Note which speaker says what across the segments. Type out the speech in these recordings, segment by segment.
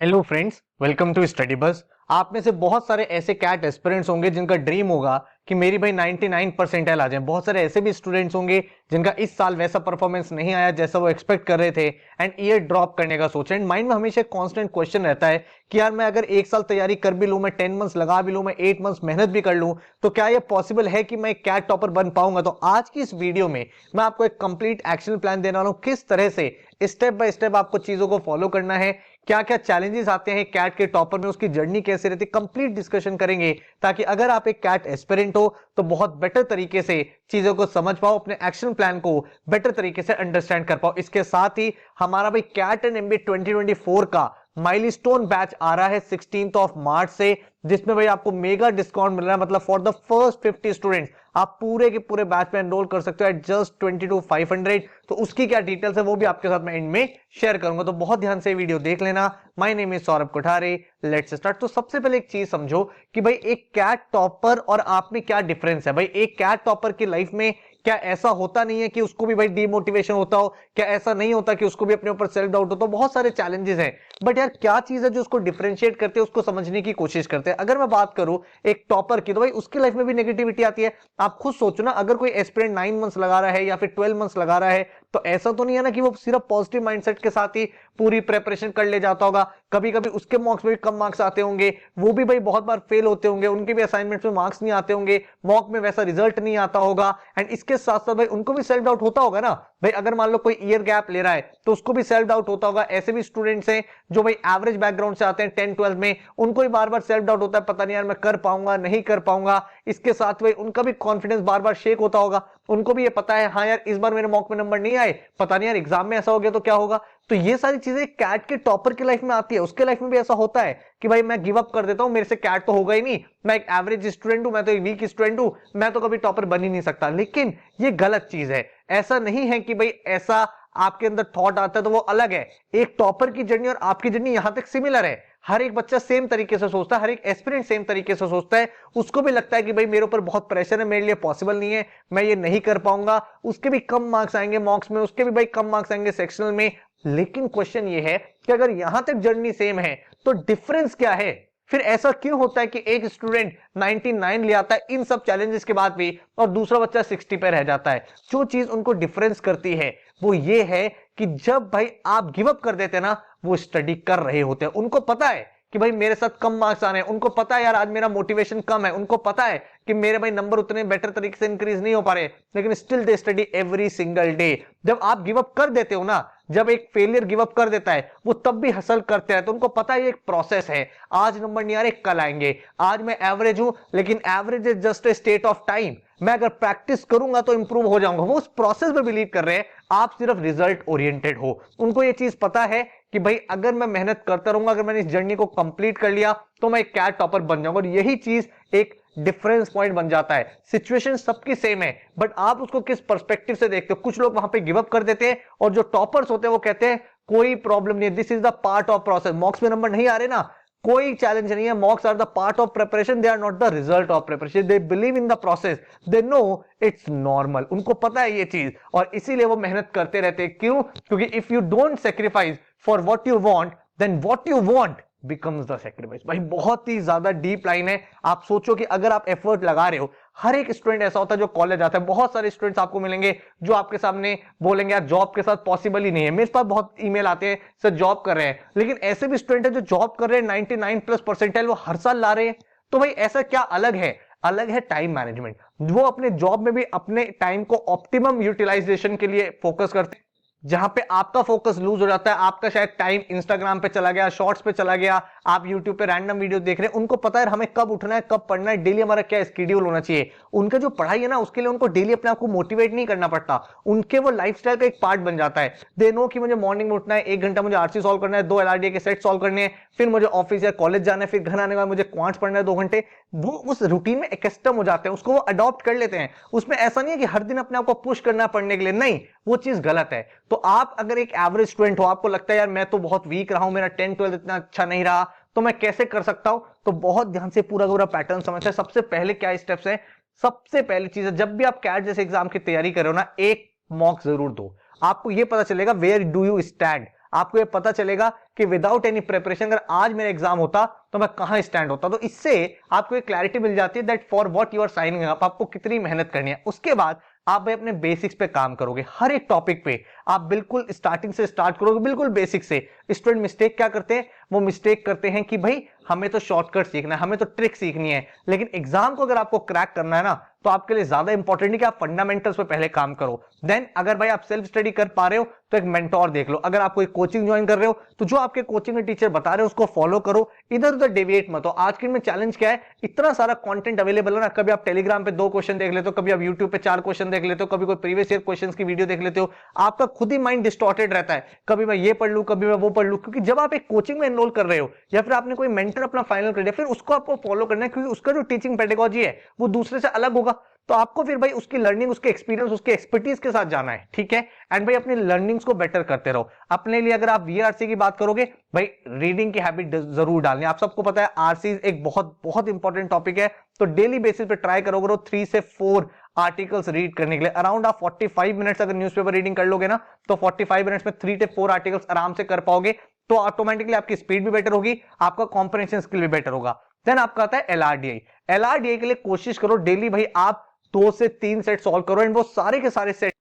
Speaker 1: Hello friends, welcome to study bus. आप में से बहुत सारे ऐसे कैट एस्पिरेंट्स होंगे जिनका ड्रीम होगा कि मेरी भाई 99 परसेंटाइल आ जाए। बहुत सारे ऐसे भी स्टूडेंट्स होंगे जिनका इस साल वैसा परफॉर्मेंस नहीं आया जैसा वो एक्सपेक्ट कर रहे थे एंड ईयर ड्रॉप करने का सोच रहे हैं। माइंड में हमेशा कांस्टेंट क्वेश्चन रहता है कि यार मैं अगर एक साल तैयारी कर भी लूं, मैं 10 मंथ्स लगा भी लूं, मैं 8 मंथ्स मेहनत भी कर लूं, तो क्या ये पॉसिबल है कि मैं एक कैट टॉपर बन पाऊंगा? तो आज की इस वीडियो में मैं आपको एक कंप्लीट एक्शन प्लान देने वाला हूं, किस तरह से स्टेप बाय स्टेप आपको चीजों को फॉलो करना है, क्या क्या चैलेंजेस आते हैं कैट के टॉपर में, उसकी जर्नी कैसे रहती है, कंप्लीट डिस्कशन करेंगे ताकि अगर आप एक कैट एस्पिरेंट हो तो बहुत बेटर तरीके से चीजों को समझ पाओ, अपने एक्शन प्लान को बेटर तरीके से अंडरस्टैंड कर पाओ। इसके साथ ही हमारा भाई कैट एंड एमबीए 2024 का माइलस्टोन बैच आ रहा है 16th ऑफ मार्च से, जिसमें भाई आपको मेगा डिस्काउंट मिल रहा है। मतलब फॉर द फर्स्ट 50 स्टूडेंट्स आप पूरे के पूरे बैच में एनरोल कर सकते हो एट जस्ट 22,500। तो उसकी क्या डिटेल्स है वो भी आपके साथ मैं एंड में शेयर करूंगा, तो बहुत ध्यान से वीडियो देख लेना। My name is Saurabh Kothare, let's start. तो सबसे पहले एक चीज समझो कि भाई एक कैट टॉपर और आप में क्या डिफरेंस है। भाई एक कैट टॉपर की लाइफ में क्या ऐसा होता नहीं है कि उसको भी भाई डीमोटिवेशन होता हो? क्या ऐसा नहीं होता कि उसको भी अपने ऊपर सेल्फ डाउट होता हो? बहुत सारे चैलेंजेस हैं, बट यार क्या चीज है जो उसको डिफरेंशिएट करते हैं, उसको समझने की कोशिश करते हैं। अगर मैं बात करूं एक टॉपर की, तो भाई उसकी लाइफ में भी नेगेटिविटी आती है। आप खुद सोचो ना, अगर कोई एस्पिरेंट 9 मंथ्स लगा रहा है या फिर 12 मंथ्स लगा रहा है, तो ऐसा तो नहीं है ना कि वो सिर्फ पॉजिटिव माइंडसेट के साथ ही पूरी प्रेपरेशन कर ले जाता होगा। कभी कभी उसके मॉक्स में भी कम मार्क्स आते होंगे, वो भी भाई बहुत बार फेल होते होंगे, उनके भी असाइनमेंट्स में मार्क्स नहीं आते होंगे, मॉक में वैसा रिजल्ट नहीं आता होगा। एंड इसके साथ साथ भाई उनको भी सेल्फ डाउट होता होगा ना। भाई अगर मान लो कोई ईयर गैप ले रहा है तो उसको भी सेल्फ डाउट होता होगा। ऐसे भी स्टूडेंट्स हैं जो भाई एवरेज बैकग्राउंड से आते हैं 10-12 में, उनको भी बार बार सेल्फ डाउट होता है, पता नहीं यार मैं कर पाऊंगा नहीं कर पाऊंगा। इसके साथ भाई उनका भी कॉन्फिडेंस बार बार शेक होता होगा। उनको भी ये पता है हाँ यार इस बार मेरे मॉक में नंबर नहीं आए, पता नहीं यार एग्जाम में ऐसा हो गया तो क्या होगा। तो ये सारी चीजें कैट के टॉपर की लाइफ में आती है। उसके लाइफ में भी ऐसा होता है कि भाई मैं गिव अप कर देता हूं, मेरे से कैट तो होगा ही नहीं, मैं एक एवरेज स्टूडेंट हूं, मैं तो एक वीक स्टूडेंट हूं, मैं तो कभी टॉपर बन ही नहीं सकता। लेकिन ये गलत चीज है। ऐसा नहीं है कि भाई ऐसा आपके अंदर थॉट आता है तो वो अलग है। एक टॉपर की जर्नी और आपकी जर्नी यहां तक सिमिलर है। हर एक बच्चा सेम तरीके से सोचता है, हर एक एस्पिरेंट सेम तरीके से सोचता है। उसको भी लगता है कि भाई मेरे ऊपर बहुत प्रेशर है, मेरे लिए पॉसिबल नहीं है, मैं ये नहीं कर पाऊंगा। उसके भी कम मार्क्स आएंगे मॉक्स में, उसके भी भाई कम मार्क्स आएंगे सेक्शनल में। लेकिन क्वेश्चन ये है कि अगर यहां तक जर्नी सेम है तो डिफरेंस क्या है? फिर ऐसा क्यों होता है कि एक स्टूडेंट 99 ले आता है इन सब चैलेंजेस के बाद भी और दूसरा बच्चा 60 पे रह जाता है? जो चीज उनको डिफरेंस करती है वो ये है कि जब भाई आप गिव अप कर देते हैं ना, वो स्टडी कर रहे होते हैं। उनको पता है कि भाई मेरे साथ कम मार्क्स आने हैं, उनको पता है यार आज मेरा मोटिवेशन कम है, उनको पता है कि मेरे भाई नंबर उतने बेटर तरीके से इंक्रीज नहीं हो पा रहे, लेकिन still they study every single day. जब आप गिव अप कर देते हो ना, जब एक फेलियर गिव अप कर देता है वो तब भी हसल करते हैं, तो उनको पता है ये एक प्रोसेस है। आज नंबर नहीं आ रहे कल आएंगे, आज मैं एवरेज हूं लेकिन average is just a state of time, मैं अगर प्रैक्टिस करूंगा तो इंप्रूव हो जाऊंगा। वो उस प्रोसेस में बिलीव कर रहे हैं, आप सिर्फ रिजल्ट ओरिएंटेड हो। उनको ये चीज पता है कि भाई अगर मैं मेहनत करता रहूंगा, अगर मैंने इस जर्नी को कंप्लीट कर लिया तो मैं एक कैट टॉपर बन जाऊंगा। और यही चीज एक डिफरेंस पॉइंट बन जाता है। सिचुएशन सबकी सेम है, बट आप उसको किस पर्सपेक्टिव से देखते हो। कुछ लोग वहां पे गिव अप कर देते हैं और जो टॉपर्स होते हैं वो कहते हैं कोई प्रॉब्लम नहीं है, this is the part of process. मॉक्स में नंबर नहीं आ रहे ना, कोई चैलेंज नहीं है, mocks are the part of preparation, they are not the result of preparation, they believe in the process, they know it's normal. उनको पता है ये चीज और इसीलिए वो मेहनत करते रहते हैं। क्यों? क्योंकि if you don't sacrifice for what you want, then what you want becomes the sacrifice. भाई बहुत ही ज्यादा डीप लाइन है। आप सोचो कि अगर आप एफर्ट लगा रहे हो, हर एक स्टूडेंट ऐसा होता है जो कॉलेज आता है, बहुत सारे स्टूडेंट्स आपको मिलेंगे जो आपके सामने बोलेंगे यार जॉब के साथ पॉसिबल ही नहीं है। मेरे पास बहुत ईमेल आते हैं सर जॉब कर रहे हैं, लेकिन ऐसे भी स्टूडेंट है जो जॉब कर रहे हैं 99 प्लस परसेंटाइल वो हर साल ला रहे हैं। तो भाई ऐसा क्या अलग है? अलग है टाइम मैनेजमेंट। वो अपने जॉब में भी अपने टाइम को ऑप्टिमम यूटिलाइजेशन के लिए फोकस करते हैं। जहां पे आपका फोकस लूज हो जाता है, आपका शायद टाइम इंस्टाग्राम पे चला गया, शॉर्ट्स पे चला गया, आप यूट्यूब पे रैंडम वीडियो देख रहे हैं। उनको पता है हमें कब उठना है, कब पढ़ना है, डेली हमारा क्या स्केड्यूल होना चाहिए। उनका जो पढ़ाई है ना, उसके लिए उनको डेली अपने आप को मोटिवेट नहीं करना पड़ता, उनके वो लाइफस्टाइल का एक पार्ट बन जाता है। दे नो कि मुझे मॉर्निंग में उठना है, 1 घंटा मुझे आरसी सॉल्व करना है, 2 एलआरडी के सेट सॉल्व करने हैं, फिर मुझे ऑफिस या कॉलेज जाना है, फिर घर आने के बाद मुझे क्वांट्स पढ़ना है 2 घंटे। वो उस रूटीन में एकस्टम हो जाते हैं, उसको वो अडॉप्ट कर लेते हैं। उसमें ऐसा नहीं है कि हर दिन अपने आप को पुश करना पढ़ने के लिए, नहीं, वो चीज गलत है। तो आप अगर एक एवरेज स्टूडेंट हो, आपको लगता है यार मैं तो बहुत वीक रहा हूं, मेरा 10-12 इतना अच्छा नहीं रहा, तो मैं कैसे कर सकता हूं? तो बहुत ध्यान से पूरा पूरा पैटर्न समझते हैं। सबसे पहले क्या स्टेप्स है? सबसे पहली चीज है, जब भी आप कैट जैसे एग्जाम की तैयारी कर रहे हो ना, एक मॉक जरूर दो। आपको यह पता चलेगा वेयर डू यू स्टैंड। आपको ये पता चलेगा कि विदाउट एनी प्रिपरेशन अगर आज मेरा एग्जाम होता तो मैं कहां स्टैंड होता। तो इससे आपको एक क्लैरिटी मिल जाती है that for what you are signing up, आपको कितनी मेहनत करनी है। उसके बाद आप भाई अपने बेसिक्स पे काम करोगे, हर एक टॉपिक पे आप बिल्कुल स्टार्टिंग से स्टार्ट करोगे, बिल्कुल बेसिक से। स्टूडेंट मिस्टेक क्या करते हैं, वो मिस्टेक करते हैं कि भाई हमें तो शॉर्टकट सीखना है, हमें तो ट्रिक सीखनी है, लेकिन एग्जाम को अगर आपको क्रैक करना है ना तो आपके लिए ज्यादा इंपॉर्टेंट है कि आप फंडामेंटल्स पे पहले काम करो। देन अगर भाई आप सेल्फ स्टडी कर पा रहे हो तो एक मेंटोर देख लो। अगर आप कोई कोचिंग ज्वाइन कर रहे हो तो जो आपके कोचिंग में टीचर बता रहे हो उसको फॉलो करो, इधर उधर डेविएट मत हो। आज के में चैलेंज क्या है, इतना सारा कंटेंट अवेलेबल है ना, कभी आप टेलीग्राम पे 2 क्वेश्चन देख लेते हो, कभी आप यूट्यूब पे 4 क्वेश्चन देख लेते हो, कभी कोई प्रीवियस ईयर क्वेश्चन की वीडियो देख लेते हो, आपका खुद ही माइंड डिस्टॉर्टेड रहता है, कभी मैं ये पढ़ लूं, कभी मैं वो पढ़ लूं। क्योंकि जब आप एक कोचिंग में एनरोल कर रहे हो या फिर आपने कोई मेंटर अपना फाइनल कर लिया, फिर उसको आपको फॉलो करना है, क्योंकि उसका जो टीचिंग पेडागोजी है वो दूसरे से अलग होगा। तो आपको फिर भाई उसकी लर्निंग, उसके एक्सपीरियंस, उसके एक्सपर्टीज के साथ जाना है, ठीक है। एंड भाई अपनी लर्निंग्स को बेटर करते रहो। अपने लिए अगर आप वीआरसी की बात करोगे, भाई रीडिंग की हैबिट जरूर डालनी है। आप सबको पता है आरसी एक बहुत बहुत इंपॉर्टेंट टॉपिक है, तो डेली बेसिस पे ट्राई करोगे 3 से 4 आर्टिकल्स रीड करने के लिए। अराउंड आप 45 मिनट्स अगर न्यूज़पेपर रीडिंग कर लोगे ना तो 45 मिनट्स में 3 से 4 आर्टिकल्स आराम से कर पाओगे, तो ऑटोमेटिकली आपकी स्पीड भी बेटर होगी, आपका कॉम्प्रिहेंशन स्किल भी बेटर होगा। देन आपका आता है एलआरडीआई। एलआरडीआई के लिए कोशिश करो डेली भाई आप 2 से 3 सेट सॉल्व करो, एंड वो सारे के सारे सेट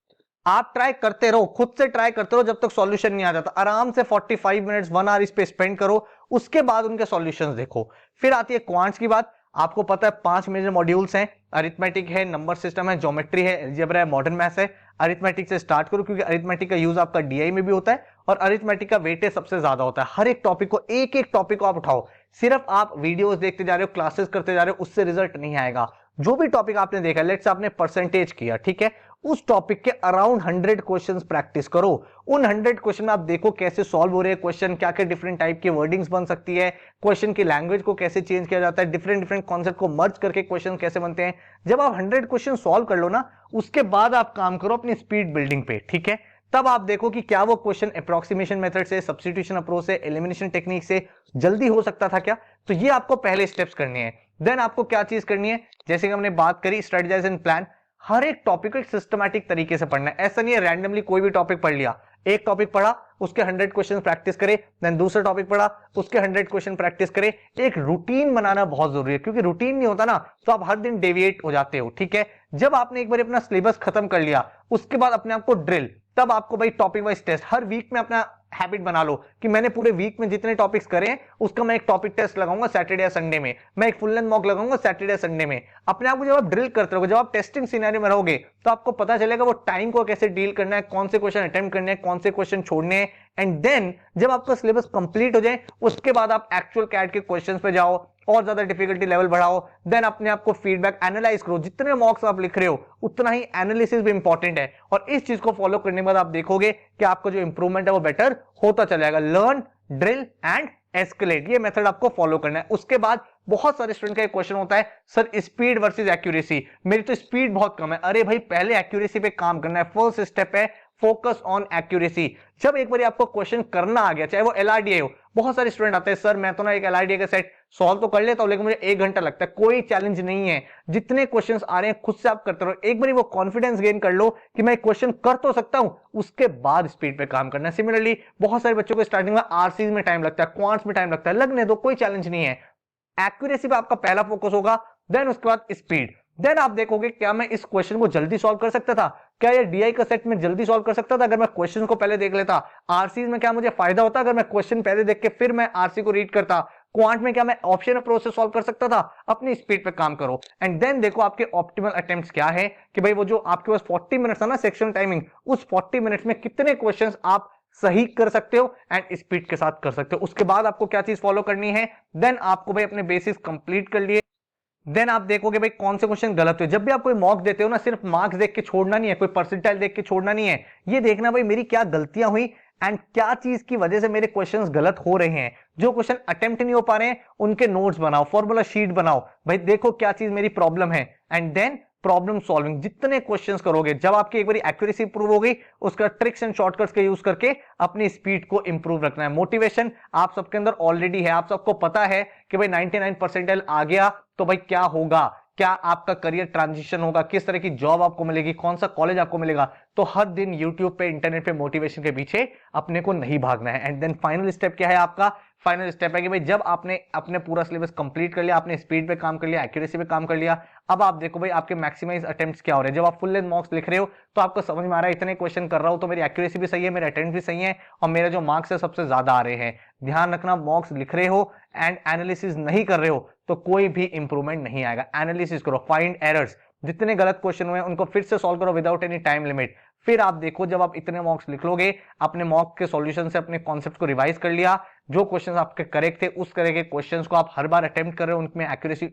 Speaker 1: आप ट्राई करते रहो, खुद से ट्राई करते रहो जब तक सॉल्यूशन नहीं आ जाता। आराम से 45 मिनट्स 1 आवर इस पे स्पेंड करो, उसके बाद उनके सॉल्यूशंस देखो। फिर आती है क्वांट्स की बात। आपको पता है 5 मेजर मॉड्यूल्स हैं, अरिथमेटिक है, नंबर सिस्टम है, ज्योमेट्री है, अलजेब्रा है, मॉडर्न मैथ्स है। अरिथमेटिक से स्टार्ट करो, क्योंकि अरिथमेटिक का यूज आपका डीआई में भी होता है और अरिथमेटिक का वेटेज सबसे ज्यादा होता है। हर एक टॉपिक को, एक एक टॉपिक को आप उठाओ। सिर्फ आप वीडियोस देखते जा रहे हो, क्लासेस करते जा रहे हो, उससे रिजल्ट नहीं आएगा। जो भी टॉपिक आपने देखा, लेट्स आपने परसेंटेज किया, ठीक है, उस टॉपिक के अराउंड 100 क्वेश्चंस प्रैक्टिस करो। उन 100 क्वेश्चन आप देखो कैसे सॉल्व हो रहे हैं क्वेश्चन, क्या क्या डिफरेंट टाइप की वर्डिंग्स बन सकती है, क्वेश्चन की लैंग्वेज को कैसे चेंज किया जाता है, डिफरेंट डिफरेंट कॉन्सेप्ट को मर्ज करके क्वेश्चन कैसे बनते हैं। जब आप 100 क्वेश्चन सॉल्व कर लो ना, उसके बाद आप काम करो अपनी स्पीड बिल्डिंग पे, ठीक है। तब आप देखो कि क्या वो क्वेश्चन अप्रोक्सीमेशन मेथड से, सब्स्टिट्यूशन अप्रोच से, एलिमिनेशन टेक्निक से जल्दी हो सकता था क्या। तो ये आपको पहले स्टेप्स करने हैं। देन आपको क्या चीज करनी है, जैसे कि हमने बात करी स्ट्रेटेजाइज एंड प्लान। हर एक टॉपिक को एक सिस्टमैटिक तरीके से पढ़ना है। ऐसा नहीं है रैंडमली कोई भी टॉपिक पढ़ लिया, एक टॉपिक पढ़ा उसके 100 क्वेश्चन प्रैक्टिस करे, देन दूसरा टॉपिक पढ़ा उसके 100 क्वेश्चन प्रैक्टिस करे। एक रूटीन बनाना बहुत जरूरी है, क्योंकि रूटीन नहीं होता ना तो आप हर दिन डेविएट हो जाते हो, ठीक है। जब आपने एक बार अपना सिलेबस खत्म कर लिया, उसके बाद अपने आप को ड्रिल, तब आपको भाई टॉपिक वाइज टेस्ट हर वीक में अपना हैबिट बना लो कि मैंने पूरे वीक में जितने टॉपिक्स करे हैं उसका मैं एक टॉपिक टेस्ट लगाऊंगा सैटरडे या संडे में, मैं एक फुल लेंथ मॉक लगाऊंगा सैटरडे या संडे में। अपने आप को जब आप ड्रिल करते रहोगे, जब आप टेस्टिंग सिनेरियो में रहोगे, तो आपको पता चलेगा वो टाइम को कैसे डील करना है, कौन से क्वेश्चन अटेम्प्ट करने हैं, कौन से क्वेश्चन छोड़ने हैं। एंड देन जब आपका सिलेबस कंप्लीट हो जाए, उसके बाद आप एक्चुअल कैट के क्वेश्चंस पे जाओ और ज्यादा डिफिकल्टी लेवल बढ़ाओ। देन अपने आप को फीडबैक एनालाइज करो, जितने मॉक्स आप लिख रहे हो उतना ही एनालिसिस भी इंपॉर्टेंट है। और इस चीज को फॉलो करने के बाद आप देखोगे कि आपका जो इंप्रूवमेंट है वो बेटर होता चलेगा। लर्न, ड्रिल एंड एस्केलेट, ये मेथड आपको फॉलो करना है। उसके बाद बहुत सारे स्टूडेंट का एक क्वेश्चन होता है, सर स्पीड वर्सेस एक्यूरेसी, मेरी तो स्पीड बहुत कम है। अरे भाई पहले एक्यूरेसी पे काम करना है, फर्स्ट स्टेप है फोकस ऑन एक्यूरेसी। जब एक बार आपको क्वेश्चन करना आ गया, चाहे वो एलआरडीए हो, बहुत सारे स्टूडेंट आते हैं सर मैं तो ना एक एलआरडीए का सेट सॉल्व तो कर लेता हूं लेकिन मुझे 1 घंटा लगता है। कोई चैलेंज नहीं है, जितने क्वेश्चंस आ रहे हैं खुद से आप करते रहो। एक बार वो कॉन्फिडेंस गेन कर लो कि मैं क्वेश्चन कर तो सकता हूं, उसके बाद स्पीड पे काम करना है। सिमिलरली बहुत सारे बच्चों को स्टार्टिंग में आरसीज में टाइम लगता है, क्वांट्स में टाइम लगता है, लगने दो, कोई चैलेंज नहीं है। एक्यूरेसी पे आपका पहला फोकस होगा, देन उसके बाद स्पीड। देन आप देखोगे क्या मैं इस क्वेश्चन को जल्दी सॉल्व कर सकता था, क्या ये डीआई का सेट में जल्दी सॉल्व कर सकता था अगर मैं क्वेश्चन को पहले देख लेता। आरसी में क्या मुझे फायदा होता अगर मैं क्वेश्चन पहले देख के फिर मैं आरसी को रीड करता। क्वांट में क्या मैं ऑप्शन अप्रोच से सॉल्व कर सकता था। अपनी स्पीड पे काम करो एंड देन देखो आपके ऑप्टिमल अटेम्प्ट्स क्या है कि भाई वो जो आपके पास 40 मिनट्स है ना सेक्शन टाइमिंग, उस 40 मिनट्स में कितने क्वेश्चंस आप सही कर सकते हो एंड स्पीड के साथ कर सकते हो। उसके बाद आपको क्या चीज फॉलो करनी है, देन आपको भाई अपने बेसिक्स कंप्लीट कर लिए, देन आप देखोगे भाई कौन से क्वेश्चन गलत हुए। जब भी आप कोई मॉक देते हो ना, सिर्फ मार्क्स देख के छोड़ना नहीं है, कोई परसेंटाइल देख के छोड़ना नहीं है, ये देखना भाई मेरी क्या गलतियां हुई एंड क्या चीज की वजह से मेरे क्वेश्चंस गलत हो रहे हैं। जो क्वेश्चन अटेम्प्ट नहीं हो पा रहे हैं उनके नोट्स बनाओ, फॉर्मूला शीट बनाओ, भाई देखो क्या चीज मेरी प्रॉब्लम है एंड देन प्रॉब्लम सॉल्विंग। जितने क्वेश्चंस करोगे, जब आपकी एक बार एक्यूरेसी इंप्रूव हो गई, उसका ट्रिक्स एंड शॉर्टकट्स का यूज करके अपनी स्पीड को इंप्रूव रखना है। मोटिवेशन आप सबके अंदर ऑलरेडी है, आप सबको पता है कि भाई 99 परसेंटाइल आ गया तो भाई क्या होगा, क्या आपका करियर ट्रांजिशन होगा, किस तरह की जॉब आपको मिलेगी, कौन सा कॉलेज आपको मिलेगा। तो हर दिन यूट्यूब पे, इंटरनेट पे मोटिवेशन के पीछे अपने को नहीं भागना है। एंड देन फाइनल स्टेप क्या है आपका? फाइनल स्टेप है कि भाई जब आपने अपने पूरा सिलेबस कंप्लीट कर लिया, आपने स्पीड पे काम कर लिया, एक्यूरेसी पे काम कर लिया, अब आप देखो भाई आपके मैक्सिमाइज अटेम्प्ट्स क्या हो रहे हैं। जब आप फुल लेंथ मॉक्स लिख रहे हो तो आपको समझ में आ रहा है इतने क्वेश्चन कर रहा हूं तो मेरी एक्यूरेसी भी सही है, मेरे अटेम्प्ट भी सही है और मेरे जो मार्क्स है सबसे ज्यादा आ रहे हैं। ध्यान रखना, मॉक्स लिख रहे हो एंड एनालिसिस नहीं कर रहे हो तो कोई भी इंप्रूवमेंट नहीं आएगा। एनालिसिस करो, फाइंड एरर्स, जितने गलत क्वेश्चन हुए उनको फिर से सॉल्व करो विदाउट एनी टाइम लिमिट। फिर आप देखो जब आप इतने मॉक्स लिख लोगे, अपने मॉक के सॉल्यूशन से अपने कॉन्सेप्ट को रिवाइज कर लिया, जो क्वेश्चंस आपके करेक्ट थे उस तरह के क्वेश्चंस को आप हर बार अटेम्प्ट कर रहे हो, उनमें एक्यूरेसी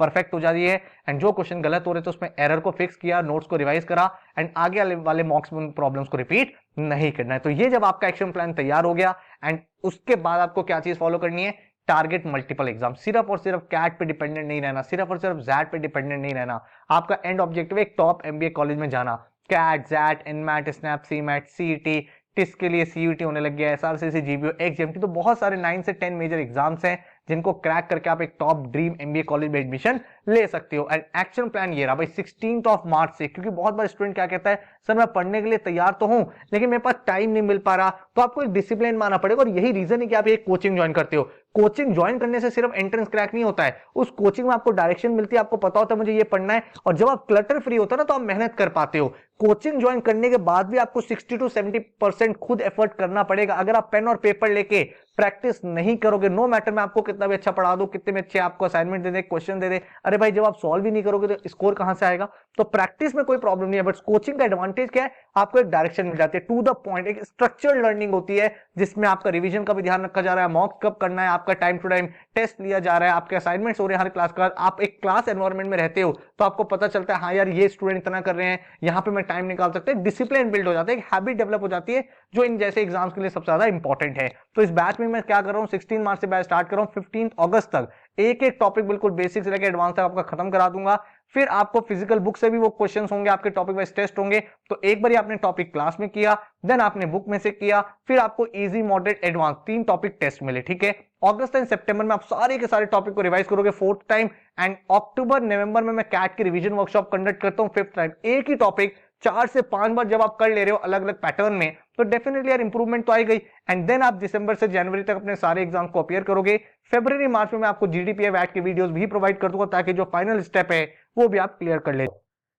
Speaker 1: परफेक्ट हो जाती है। एंड जो क्वेश्चन गलत हो रहे थे उसमें एरर को फिक्स किया, नोट्स को रिवाइज करा एंड आगे वाले मॉक्स में उन प्रॉब्लम्स को रिपीट नहीं करना है। तो ये जब आपका एक्शन प्लान तैयार हो गया एंड उसके बाद आपको क्या चीज फॉलो करनी है? Target multiple exam. सिर्फ और सिर्फ कैट पे डिपेंडेंट नहीं रहना, सिर्फ और सिर्फ जैट पे डिपेंडेंट नहीं रहना। आपका एंड ऑब्जेक्टिव है एक टॉप एमबीए कॉलेज में जाना। CAT, XAT, NMAT, SNAP, CMAT, CET, TISS के लिए सीयूटी होने लग गया है, एसआरसीसी, जीबीओ, एक्सएमटी, तो बहुत सारे 9 से 10 मेजर एग्जाम्स हैं जिनको क्रैक करके आप एक टॉप ड्रीम एमबीए कॉलेज में एडमिशन ले सकते हो। एंड एक्शन प्लान ये रहा भाई 16 मार्च से, क्योंकि बहुत बार स्टूडेंट क्या कहता है सर मैं पढ़ने के लिए तैयार तो हूं लेकिन मेरे पास टाइम नहीं मिल पा रहा। तो आपको एक डिसिप्लिन मानना पड़ेगा और यही रीजन है कि आप एक कोचिंग ज्वाइन करते हो। कोचिंग ज्वाइन करने से सिर्फ एंट्रेंस क्रैक नहीं होता है, उस कोचिंग में आपको डायरेक्शन मिलती है, आपको पता होता है मुझे ये पढ़ना है, और जब आप क्लटर फ्री होता है ना तो आप मेहनत कर पाते हो। कोचिंग ज्वाइन करने के बाद भी आपको 60 to 70% खुद एफर्ट करना पड़ेगा। अगर आप पेन और पेपर लेके प्रैक्टिस नहीं करोगे, नो मैटर मैं आपको कितना भी अच्छा पढ़ा दूं, कितने में अच्छे आपको असाइनमेंट दे दे, क्वेश्चन दे दे, अरे भाई जब आप सॉल्व ही नहीं करोगे तो स्कोर कहां से आएगा? तो प्रैक्टिस में कोई प्रॉब्लम नहीं है, बट कोचिंग का एडवांटेज क्या है? आपको एक डायरेक्शन मिल जाती है, टू द पॉइंट, एक स्ट्रक्चर्ड लर्निंग होती है जिसमें आपका रिवीजन का भी ध्यान रखा जा रहा है, मॉक कब करना है, आपका टाइम टू टाइम टेस्ट लिया जा रहा है, आपके असाइनमेंट्स हो रहे हैं हर क्लास का। आप एक क्लास एनवायरनमेंट में रहते हो तो आपको पता चलता है हाँ यार ये स्टूडेंट इतना कर रहे हैं, यहाँ पे मैं टाइम निकाल सकते हैं। डिसिप्लिन बिल्ड हो जाता है, एक हैबिट डेवलप हो जाती है जो इन जैसे एग्जाम्स के लिए सबसे ज्यादा इंपॉर्टेंट है। तो इस बैच में मैं क्या कर रहा हूँ, 16 मार्च से बैच स्टार्ट कर रहा हूँ, 15 अगस्त तक एक एक टॉपिक बिल्कुल बेसिक से लेकर एडवांस तक आपका खत्म करा दूंगा। फिर आपको फिजिकल बुक से भी वो क्वेश्चंस होंगे, आपके टॉपिक वाइज टेस्ट होंगे। तो एक बार आपने टॉपिक क्लास में किया, देन आपने बुक में से किया, फिर आपको easy, moderate, advance 3 topic test मिले, ठीक है। अगस्त एंड सितंबर में आप सारे के सारे टॉपिक को रिवाइज करोगे 4th टाइम, एंड अक्टूबर नवंबर में मैं कैट की रिवीजन वर्कशॉप कंडक्ट करता हूं 5th टाइम। एक ही टॉपिक 4 से 5 बार जब आप कर ले रहे हो अलग अलग पैटर्न में तो डेफिनेटली यार इंप्रूवमेंट तो आई गई। एंड देन आप दिसंबर से जनवरी तक अपने सारे एग्जाम को अपीयर करोगे। फरवरी मार्च में मैं आपको जीडीपीए वैट के वीडियोस भी प्रोवाइड कर दूंगा ताकि जो फाइनल स्टेप है वो भी आप क्लियर कर ले,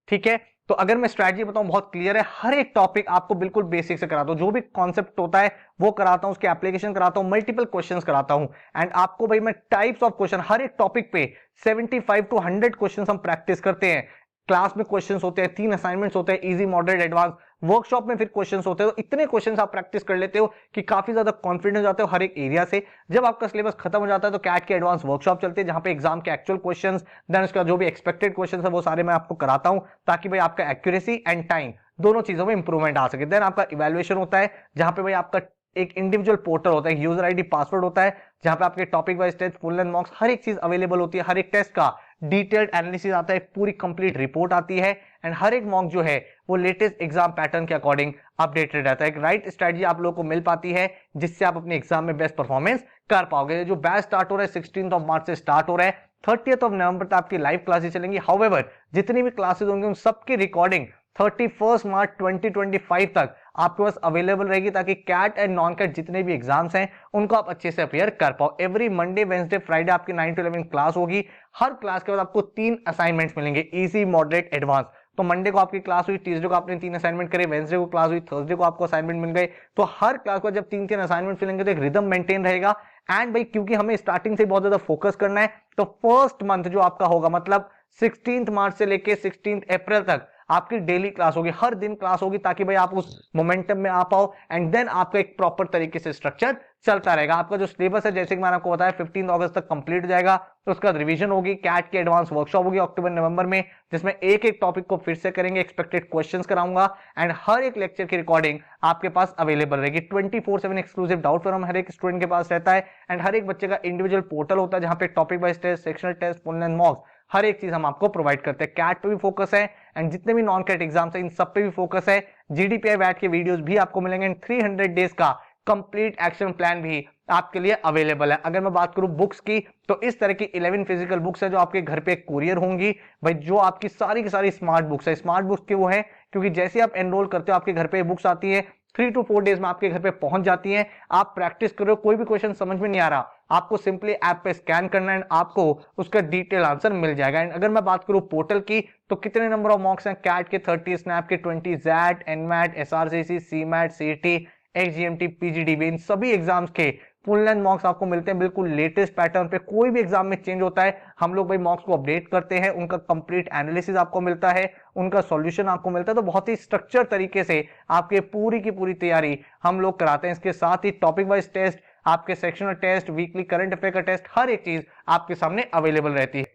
Speaker 1: ठीक है। तो अगर मैं स्ट्रैटेजी बताऊं बहुत क्लियर है, हर एक टॉपिक आपको बिल्कुल बेसिक से कराता हूं, जो भी कॉन्सेप्ट होता है वो कराता हूं, उसके एप्लीकेशन कराता हूं, मल्टीपल क्वेश्चंस कराता हूं। एंड आपको भाई मैं टाइप्स ऑफ क्वेश्चन हर एक टॉपिक पे 75 to 100 क्वेश्चंस हम प्रैक्टिस करते हैं। क्लास में क्वेश्चंस होते हैं, 3 असाइनमेंट्स होते हैं, इजी, मॉडरेट, एडवांस। वर्कशॉप में फिर क्वेश्चंस होते हैं, तो इतने क्वेश्चंस आप प्रैक्टिस कर लेते हो कि काफी ज्यादा कॉन्फिडेंस हो जाते हो हर एक एरिया से। जब आपका सिलेबस खत्म हो जाता है तो कैट के एडवांस वर्कशॉप चलते हैं जहां पे एग्जाम के एक्चुअल क्वेश्चंस, देन उसका जो भी एक्सपेक्टेड क्वेश्चंस है वो सारे मैं आपको कराता हूं ताकि भाई आपका एक्यूरेसी एंड टाइम दोनों चीजों में इंप्रूवमेंट आ सके। देन आपका इवैल्यूएशन होता है जहां पे भाई आपका एक इंडिविजुअल पोर्टल होता है, यूजर आईडी, पासवर्ड होता है, जहां पे आपके topic wise test, full length mocks, हर एक चीज अवेलेबल होती है। हर एक टेस्ट का डिटेल्ड एनालिसिस आता है, पूरी कंप्लीट रिपोर्ट आती है, एंड हर एक मॉक जो है वो लेटेस्ट एग्जाम पैटर्न के अकॉर्डिंग अपडेटेड रहता है। एक राइट स्ट्रेटजी आप लोगों को मिल पाती है जिससे आप अपने एग्जाम में बेस्ट परफॉर्मेंस कर पाओगे। जो बैच स्टार्ट हो रहा है 16 मार्च से स्टार्ट हो रहा है, 30 नवंबर तक आपकी लाइव क्लासेस चलेंगी। हाउएवर जितनी भी क्लासेस होंगी उन सबकी रिकॉर्डिंग 31 मार्च 2025 तक आपके पास अवेलेबल रहेगी ताकि कैट एंड नॉन कैट जितने भी एग्जाम्स हैं उनको आप अच्छे से अपियर कर पाओ। एवरी मंडे, वेंसडे, फ्राइडे आपकी 9 to 11 क्लास होगी। हर क्लास के बाद आपको 3 असाइनमेंट्स मिलेंगे, इजी, मॉडरेट, एडवांस। तो मंडे को आपकी क्लास हुई, ट्यूसडे को आपने 3 असाइनमेंट करे, वेंसडे को क्लास हुई, थर्सडे को आपको असाइनमेंट मिल गए। तो हर क्लास को जब 3-3 असाइनमेंट मिलेंगे तो एक रिदम मेंटेन रहेगा। एंड भाई क्योंकि हमें स्टार्टिंग से बहुत ज्यादा फोकस करना है तो फर्स्ट मंथ जो आपका होगा मतलब 16 मार्च से लेके 16 अप्रैल तक आपकी डेली क्लास होगी, हर दिन क्लास होगी ताकि भाई आप उस मोमेंटम में आ पाओ। एंड देन आपका एक प्रॉपर तरीके से स्ट्रक्चर चलता रहेगा। आपका जो सिलेबस है जैसे कि मैंने आपको बताया 15 अगस्त तक कंप्लीट हो जाएगा। तो उसका रिवीजन होगी, कैट की एडवांस वर्कशॉप होगी अक्टूबर नवंबर में, जिसमें एक एक टॉपिक को फिर से करेंगे, एक्सपेक्टेड क्वेश्चंस कराऊंगा, एंड हर एक लेक्चर की रिकॉर्डिंग आपके पास अवेलेबल रहेगी। 24/7 एक्सक्लूसिव डाउट फोरम हर एक स्टूडेंट के पास रहता है, एंड हर एक बच्चे का इंडिविजुअल पोर्टल होता है जहां पे topic wise test, sectional test, full length mocks, हर एक चीज हम आपको प्रोवाइड करते हैं। कैट पे भी फोकस है एंड जितने भी नॉन कैट एग्जाम्स है इन सब पे भी फोकस है। जीडीपीआई वैट के वीडियोस भी आपको मिलेंगे, 300 डेज का कंप्लीट एक्शन प्लान भी आपके लिए अवेलेबल है। अगर मैं बात करूं बुक्स की, तो इस तरह की 11 फिजिकल बुक्स है जो आपके घर पे कुरियर होंगी भाई, जो आपकी सारी की सारी स्मार्ट बुक्स है। स्मार्ट बुक्स की वो है क्योंकि जैसे आप एनरोल करते हो आपके घर पे बुक्स आती है, 3 to 4 डेज में आपके घर पे पहुंच जाती हैं। आप प्रैक्टिस कर रहे हो, कोई भी क्वेश्चन समझ में नहीं आ रहा, आपको सिंपली ऐप पे स्कैन करना है, आपको उसका डिटेल आंसर मिल जाएगा। एंड अगर मैं बात करूं पोर्टल की, तो कितने नंबर ऑफ मॉक्स हैं, कैट के 30, स्नैप के 20, XAT, NMAT, SRCC, CMAT, CET, XGMT, PGDB, इन सभी एग्जाम्स के फुल लेंथ मॉक्स आपको मिलते हैं बिल्कुल लेटेस्ट पैटर्न पे। कोई भी एग्जाम में चेंज होता है, हम लोग भाई मॉक्स को अपडेट करते हैं, उनका कंप्लीट एनालिसिस आपको मिलता है, उनका सॉल्यूशन आपको मिलता है। तो बहुत ही स्ट्रक्चर तरीके से आपके पूरी की पूरी तैयारी हम लोग कराते हैं। इसके साथ ही टॉपिक वाइज टेस्ट, आपके sectional test, weekly current affair का टेस्ट, हर एक चीज आपके सामने अवेलेबल रहती है।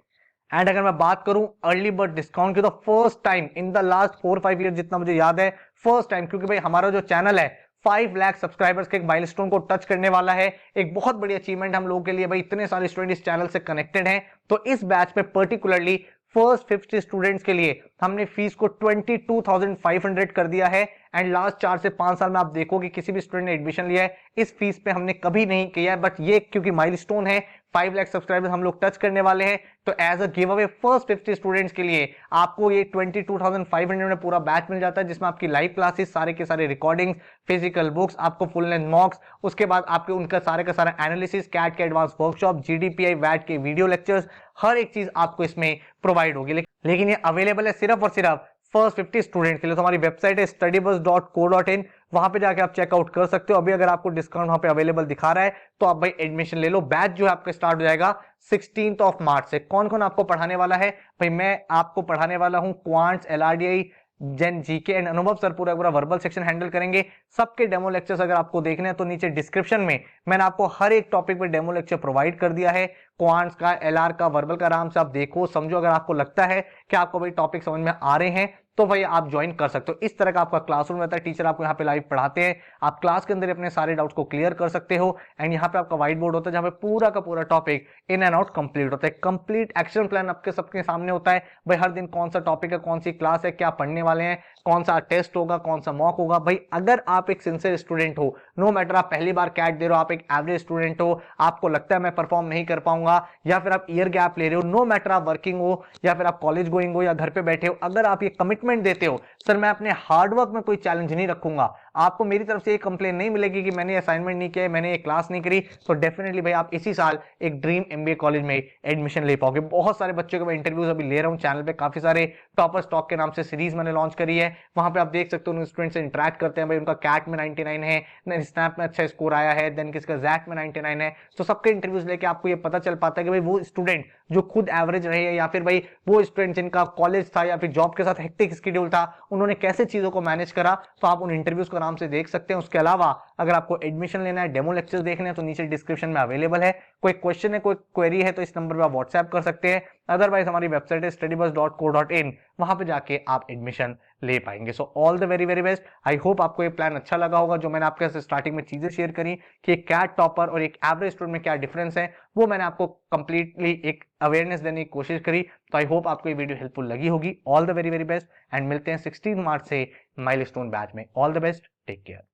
Speaker 1: एंड अगर मैं बात करूं अर्ली बर्ड डिस्काउंट की, तो first time in the last 4-5 year, जितना मुझे याद है, फर्स्ट टाइम, क्योंकि भाई हमारा जो चैनल है 5 लाख सब्सक्राइबर्स के एक माइलस्टोन को टच करने वाला है। एक बहुत बड़ी अचीवमेंट हम लोगों के लिए भाई, इतने सारे स्टूडेंट इस चैनल से कनेक्टेड हैं। तो इस बैच में पर्टिकुलरली फर्स्ट 50 स्टूडेंट्स के लिए हमने फीस को 22,500 कर दिया है। एंड लास्ट 4 से 5 साल में आप देखो कि किसी भी स्टूडेंट ने एडमिशन लिया है, इस फीस पे हमने कभी नहीं किया है। बट ये क्योंकि माइलस्टोन है, 5 लाख सब्सक्राइबर्स हम लोग टच करने वाले हैं, तो as a give away first 50 students के लिए आपको ये 22,500 में पूरा बैच मिल जाता है, जिसमें आपकी लाइव क्लासेस, सारे के सारे रिकॉर्डिंग्स, फिजिकल बुक्स, आपको फुल लेंथ मॉक्स, उसके बाद आपके उनका सारे का सारा एनालिसिस, कैट के एडवांस वर्कशॉप, जीडीपीआई, वैट के वीडियो लेक्चर्स, हर एक चीज आपको इसमें प्रोवाइड होगी। लेकिन ये अवेलेबल है सिर्फ और सिर्फ फर्स्ट 50 स्टूडेंट के लिए। तो हमारी वेबसाइट है studybuzz.co.in, वहां पे जाके आप चेकआउट कर सकते हो। अभी अगर आपको डिस्काउंट वहां पे अवेलेबल दिखा रहा है, तो आप भाई एडमिशन ले लो। बैच जो है आपका स्टार्ट हो जाएगा 16 मार्च से। कौन कौन आपको पढ़ाने वाला है भाई? मैं आपको पढ़ाने वाला हूं quants, LRDI, gen GK and Anubhav sir पूरा वर्बल सेक्शन हैंडल करेंगे। सबके डेमो लेक्चर्स अगर आपको देखने हैं तो नीचे डिस्क्रिप्शन में मैंने आपको हर एक टॉपिक पे डेमो लेक्चर प्रोवाइड कर दिया है। क्वांट्स का, एलआर का, वर्बल का, आराम से आप देखो समझो। अगर आपको लगता है कि आपको भाई टॉपिक समझ में आ रहे हैं, तो भाई आप ज्वाइन कर सकते हो। इस तरह का आपका क्लासरूम रहता है, टीचर आपको यहाँ पे लाइव पढ़ाते हैं, आप क्लास के अंदर अपने सारे डाउट्स को क्लियर कर सकते हो। एंड यहाँ पे आपका व्हाइट बोर्ड होता है जहाँ पे पूरा का पूरा topic in and out complete होता है। कंप्लीट एक्शन प्लान आपके सबके सामने होता है भाई, हर दिन कौन सा टॉपिक है, कौन सी क्लास है, क्या पढ़ने वाले हैं, कौन सा टेस्ट होगा, कौन सा मॉक होगा। भाई अगर आप एक सिंसियर स्टूडेंट हो, नो मैटर आप पहली बार कैट दे रहे हो, आप एक एवरेज स्टूडेंट हो, आपको लगता है मैं परफॉर्म नहीं कर पाऊंगा, या फिर आप ईयर गैप ले रहे हो, नो मैटर आप वर्किंग हो या फिर आप कॉलेज गोइंग हो या घर पे बैठे हो, अगर आप ये कमिटमेंट देते हो सर मैं अपने हार्डवर्क में कोई चैलेंज नहीं रखूंगा, आपको मेरी तरफ से एक कंप्लेन नहीं मिलेगी कि मैंने असाइनमेंट नहीं किया, मैंने ये क्लास नहीं करी, तो डेफिनेटली भाई आप इसी साल एक ड्रीम एमबीए कॉलेज में एडमिशन ले पाओगे। बहुत सारे बच्चों के मैं इंटरव्यूज अभी ले रहा हूं चैनल पे, काफी सारे टॉपर्स टॉक के नाम से सीरीज मैंने लॉन्च करी है। वहां पे आप देख सकते हो उन स्टूडेंट से इंटरेक्ट करते हैं भाई, उनका कैट में 99 है, स्नैप में अच्छा स्कोर आया है, देन किसका जैट में 99 है। तो सबके इंटरव्यूज लेके आपको ये पता चल पाता है कि भाई वो स्टूडेंट जो खुद एवरेज रहे हैं, या फिर भाई वो स्टूडेंट जिनका कॉलेज था या फिर जॉब के साथ हेक्टिक शेड्यूल था, उन्होंने कैसे चीजों को मैनेज करा। तो आप उन इंटरव्यूज को आराम से देख सकते हैं। उसके अलावा अगर आपको एडमिशन लेना है, डेमो लेक्चर्स देखने हैं, तो नीचे डिस्क्रिप्शन में अवेलेबल है। कोई क्वेश्चन है, कोई क्वेरी है, तो इस नंबर पर आप व्हाट्सएप कर सकते हैं। अदरवाइज हमारी वेबसाइट है studybuzz.co.in, वहां पे जाके आप एडमिशन ले पाएंगे। So all the very very best. I hope आपको ये प्लान अच्छा लगा होगा, जो मैंने आपके साथ स्टार्टिंग में चीजें शेयर करी कि एक कैट टॉपर और एक एवरेज स्टूडेंट में क्या डिफरेंस है, वो मैंने आपको कंप्लीटली एक अवेयरनेस देने की कोशिश करी। तो आई होप आपको ये वीडियो हेल्पफुल लगी होगी। All the very very best and मिलते हैं 16 मार्च से माइलस्टोन बैच में। All the best, take care.